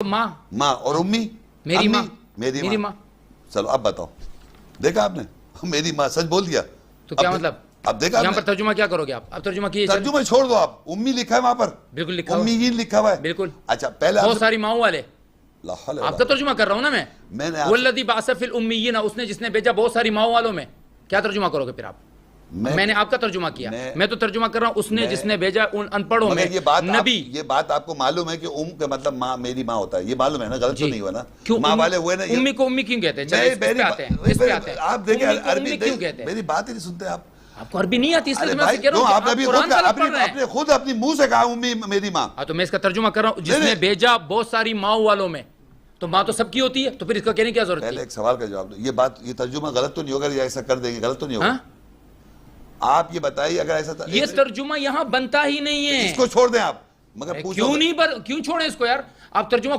ماں ماں اور امی میری ماں میری ماں. چلو اب بتاؤ, دیکھا آپ نے, میری ماں سچ بول دیا. تو کیا مطلب اب دیکھا یہاں پر ترجمہ کیا کرو گے آپ؟ اب ترجمہ کیجئے. ترجمہ چھوڑ دو آپ, امی لکھا ہے وہاں پر, بالکل لکھا ہوا ہے, امیین لکھا ہوا ہے. بالکل. اچھا پہلے بہت ساری ماؤں والے, آپ آپ کا ترجمہ کر رہا ہوں نا میں نے والذی بعث فی الامیین, اس نے جس نے بھیجا بہت ساری ماؤں والوں میں. کیا ترجمہ کرو گے پھر آپ؟ میں نے آپ کا ترجمہ کیا, میں تو ترجمہ کر رہا ہوں اس نے جس نے بھیجا ان ان پڑھوں میں نبی. یہ بات آپ کو معلوم ہے کہ کا مطلب ماں, میری ماں ہوتا ہے, یہ معلوم ہے نا, غلط تو نہیں ہوا نا؟ کیوں ماں والے ہوئے نا. امی کو امی کیوں کہتے ہیں؟ چلو اس پہ آتے ہیں, اس پہ آتے ہیں. آپ دیکھیں عربی کیوں کہتے ہیں؟ میری بات ہی نہیں سنتے آپ. آپ کو عربی نہیں آتی اس لیے میں سے کہہ رہا ہوں آپ کہ آپ قرآن غلط پڑھ رہے ہیں. نے خود اپنی منہ سے کہا امی میری ماں. ہاں تو میں اس کا ترجمہ کر رہا ہوں, جس نے بھیجا بہت ساری ماؤں والوں میں. تو ماں تو سب کی ہوتی ہے, تو پھر اس کا کہنے کی کیا ضرورت ہے؟ پہلے ایک سوال کا جواب دو, یہ بات, یہ ترجمہ غلط تو نہیں ہوگا یا ایسا کر دیں گے, غلط تو نہیں ہوگا؟ آپ یہ بتائیے اگر ایسا یہ ترجمہ یہاں بنتا ہی نہیں ہے. اس کو چھوڑ دیں آپ, مگر کیوں نہیں, کیوں چھوڑیں اس کو یار؟ آپ ترجمہ